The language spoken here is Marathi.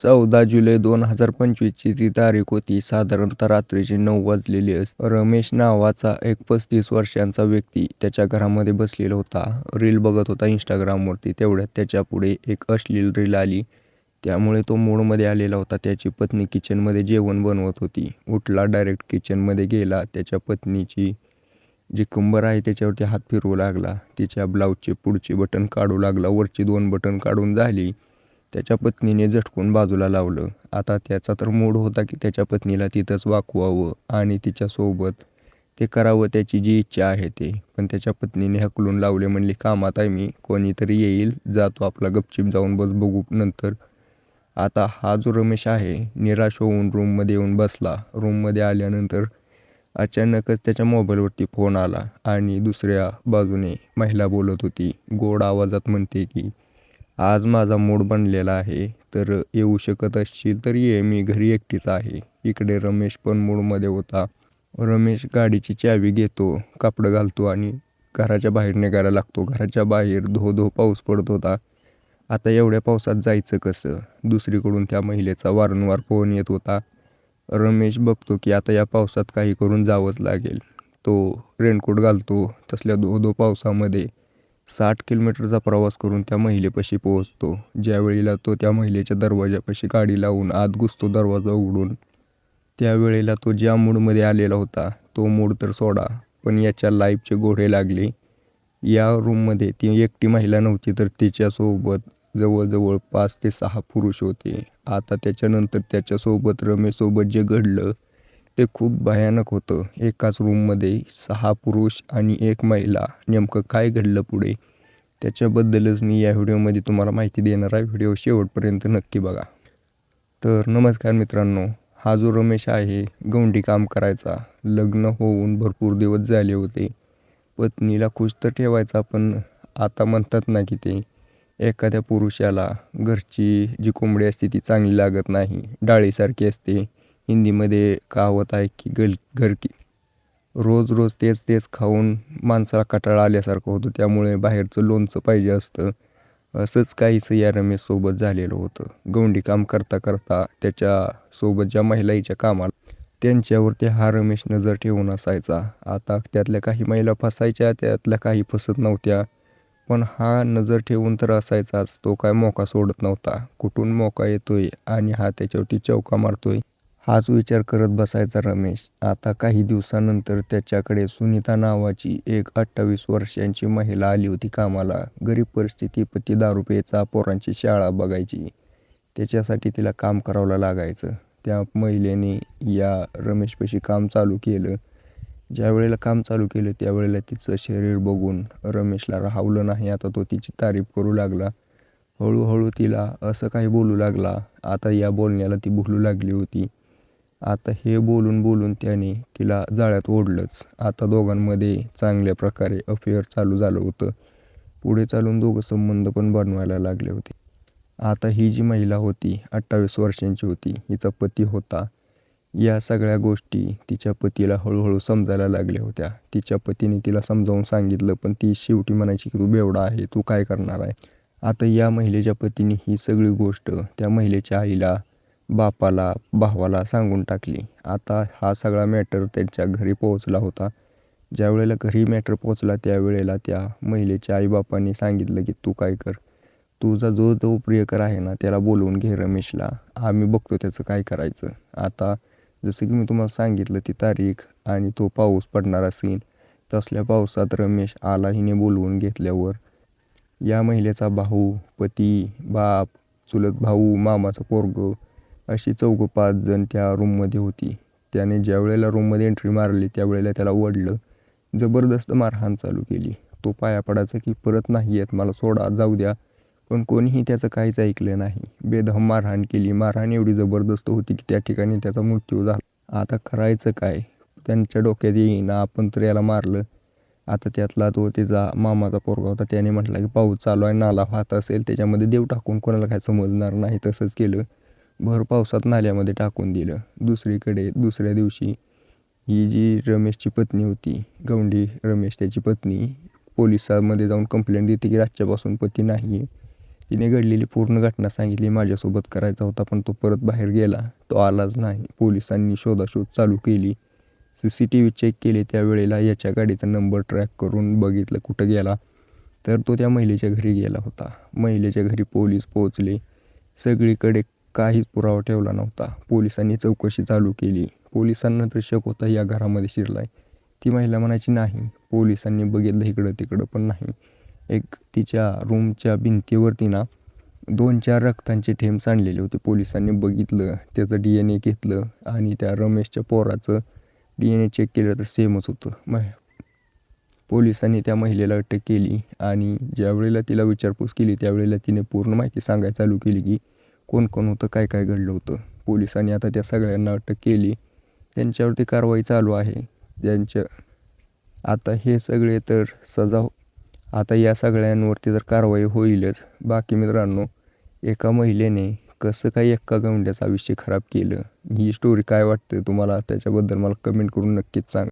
14 जुलै 2025ची ती तारीख होती. साधारणतः रात्रीचे 9 वाजलेले असते. रमेश नावाचा एक 35 वर्षांचा व्यक्ती त्याच्या घरामध्ये बसलेला होता. रील बघत होता इंस्टाग्रामवरती. तेवढ्यात त्याच्या पुढे एक अश्लील रील आली. त्यामुळे तो मूडमध्ये आलेला होता. त्याची पत्नी किचनमध्ये जेवण बनवत होती. उठला, डायरेक्ट किचनमध्ये गेला. त्याच्या पत्नीची जी कंबर आहे त्याच्यावरती हात फिरवू लागला. तिच्या ब्लाऊजचे पुढचे बटन काढू लागला. वरची 2 बटन काढून झाली. त्याच्या पत्नीने झटकून बाजूला लावलं. आता त्याचा तर मूड होता की त्याच्या पत्नीला तिथंच वाकवावं आणि तिच्यासोबत ते करावं त्याची जी इच्छा आहे ते. पण त्याच्या पत्नीने हकलून लावले. म्हणली, कामात आहे मी, कोणीतरी येईल, जातो आपला गपचीप जाऊन बघू नंतर. आता हा जो रमेश आहे निराश होऊन रूममध्ये येऊन बसला. रूममध्ये आल्यानंतर अचानकच त्याच्या मोबाईलवरती फोन आला आणि दुसऱ्या बाजूने महिला बोलत होती. गोड आवाजात म्हणते की, आज माझा मूड बनलेला आहे, तर येऊ शकत असशील तर ये, मी घरी एकटीच आहे. इकडे रमेश पण मूडमध्ये होता. रमेश गाडीची चावी घेतो, कापडं घालतो आणि घराच्या बाहेर निघायला लागतो. घराच्या बाहेर धो धो पाऊस पडत होता. आता एवढ्या पावसात जायचं कसं? दुसरीकडून त्या महिलेचा वारंवार फोन येत होता. रमेश बघतो की आता या पावसात काही करून जावंच लागेल. तो रेनकोट घालतो. तसल्या धो धो पावसामध्ये 60 किलोमीटरचा प्रवास करून त्या महिलेपाशी पोहोचतो. ज्यावेळेला तो त्या महिलेच्या दरवाजापाशी गाडी लावून आत घुसतो दरवाजा उघडून, त्यावेळेला तो ज्या मूडमध्ये आलेला होता तो मूड तर सोडा, पण याच्या लाईफचे घोडे लागले. या रूममध्ये ती एकटी महिला नव्हती, तर तिच्यासोबत जवळजवळ 5 ते 6 पुरुष होते. आता त्याच्यानंतर त्याच्यासोबत रमेशसोबत जे घडलं ते खूप भयानक होतं. एकाच रूममध्ये 6 पुरुष आणि 1 महिला. नेमकं काय घडलं पुढे त्याच्याबद्दलच मी या व्हिडिओमध्ये तुम्हाला माहिती देणार आहे. व्हिडिओ शेवटपर्यंत नक्की बघा. तर नमस्कार मित्रांनो, हा जो रमेश आहे गवंडी काम करायचा. लग्न होऊन भरपूर दिवस झाले होते. पत्नीला खुश तर ठेवायचा, पण आता म्हणतात ना की ते एखाद्या पुरुषाला घरची जी कोंबडी असते ती चांगली लागत नाही, डाळीसारखी असते. हिंदीमध्ये कहावत आहे की घर की रोज रोज तेच तेच खाऊन माणसाला कंटाळा आल्यासारखं होतं. त्यामुळे बाहेरचं लोणचं पाहिजे असतं. असंच काहीसं या रमेशसोबत झालेलं होतं. गवंडी काम करता करता त्याच्यासोबत ज्या महिला हिच्या कामाला, त्यांच्यावरती हा रमेश नजर ठेवून असायचा. आता त्यातल्या काही महिला फसायच्या, त्यातल्या काही फसत नव्हत्या, पण हा नजर ठेवून तर असायचाच. तो काय मोका सोडत नव्हता. कुठून मोका येतोय आणि हा त्याच्यावरती चौका मारतोय हाच विचार करत बसायचा रमेश. आता काही दिवसानंतर त्याच्याकडे सुनीता नावाची एक 28 वर्षांची महिला आली होती कामाला. गरीब परिस्थिती, पती दारू प्यायचा, पोरांची शाळा बघायची, त्याच्यासाठी तिला काम करावं लागायचं. त्या महिलेने या रमेशपाशी काम चालू केलं. ज्यावेळेला काम चालू केलं त्यावेळेला तिचं शरीर बघून रमेशला राहावलं नाही. आता तो तिची तारीफ करू लागला. हळूहळू तिला असं काही बोलू लागला. आता या बोलण्याला ती भुलू लागली होती. आता हे बोलून बोलून त्याने तिला जाळ्यात ओढलंच. आता दोघांमध्ये चांगल्या प्रकारे अफेअर चालू झालं होतं. पुढे चालून दोघं संबंध पण बनवायला लागले होते. आता ही जी महिला होती 28 वर्षांची होती, हिचा पती होता. या सगळ्या गोष्टी तिच्या पतीला हळूहळू समजायला लागल्या होत्या. तिच्या पतीने तिला समजावून सांगितलं, पण ती शेवटी म्हणायची की तू बेवडा आहे, तू काय करणार आहे. आता या महिलेच्या पतीने ही सगळी गोष्ट त्या महिलेच्या आईला, बापाला, भावाला सांगून टाकली. आता हा सगळा मॅटर त्यांच्या घरी पोहोचला होता. ज्यावेळेला घरी मॅटर पोहोचला त्यावेळेला त्या महिलेच्या आईबापांनी सांगितलं की तू काय कर, तुझा जो प्रियकर आहे ना त्याला बोलवून घे रमेशला, आम्ही बघतो त्याचं काय करायचं. आता जसं की मी तुम्हाला सांगितलं ती तारीख आणि तो पाऊस पडणार असेल, तसल्या पावसात रमेश आला. हिने बोलवून घेतल्यावर या महिलेचा भाऊ, पती, बाप, चुलत भाऊ, मामाचा पोरगं अशी 4-5 जण त्या रूममध्ये होती. त्याने ज्यावेळेला रूममध्ये एंट्री मारली त्यावेळेला त्याला ओढलं, जबरदस्त मारहाण चालू केली. तो पाया पडायचा की परत नाही येत, मला सोडा, जाऊ द्या, पण कोणीही त्याचं काहीच ऐकलं नाही. बेदम मारहाण केली. मारहाण एवढी जबरदस्त होती की त्या ठिकाणी त्याचा मृत्यू झाला. आता करायचं काय? त्यांच्या डोक्यात येईना, आपण तर याला मारलं. आता त्यातला तो त्याचा मामाचा पोरगा होता, त्याने म्हटलं की पाऊस चालू आहे, नाला वाहत असेल त्याच्यामध्ये देव टाकून, कोणाला काय समजणार नाही. तसंच केलं. भर पावसात नाल्यामध्ये टाकून दिलं. दुसरीकडे दुसऱ्या दिवशी ही जी रमेशची पत्नी होती, गवंडी रमेश, त्याची पत्नी पोलिसांमध्ये जाऊन कंप्लेंट देते की रातच्यापासून पती नाही आहे. तिने घडलेली पूर्ण घटना सांगितली. माझ्यासोबत करायचा होता पण तो परत बाहेर गेला. तो आलाच नाही. पोलिसांनी शोधाशोध चालू केली. CCTV चेक केले. त्यावेळेला याच्या गाडीचा नंबर ट्रॅक करून बघितलं कुठं गेला, तर तो त्या महिलेच्या घरी गेला होता. महिलेच्या घरी पोलीस पोहोचले. सगळीकडे काहीच पुरावा ठेवला नव्हता. पोलिसांनी चौकशी चालू केली. पोलिसांना तर शक होता या घरामध्ये शिरलाय. ती महिला म्हणायची नाही. पोलिसांनी बघितलं इकडं तिकडं पण नाही. एक तिच्या रूमच्या भिंतीवरती ना 2-4 रक्तांचे थेंब सांडलेले होते. पोलिसांनी बघितलं, त्याचं DNA घेतलं आणि त्या रमेशच्या पोराचं DNA चेक केलं तर सेमच होतं. पोलिसांनी त्या महिलेला अटक केली आणि ज्यावेळेला तिला विचारपूस केली त्यावेळेला तिने पूर्ण माहिती सांगायला चालू केली की कोण कोण होतं, काय काय घडलं होतं. पोलिसांनी आता त्या सगळ्यांना अटक केली. त्यांच्यावरती कारवाई चालू आहे. आता हे सगळे तर आता या सगळ्यांवरती तर कारवाई होईलच. बाकी मित्रांनो, एका महिलेने कसं काही एका गवंड्याचं आयुष्य खराब केलं, ही स्टोरी काय वाटते तुम्हाला त्याच्याबद्दल मला कमेंट करून नक्कीच सांगा.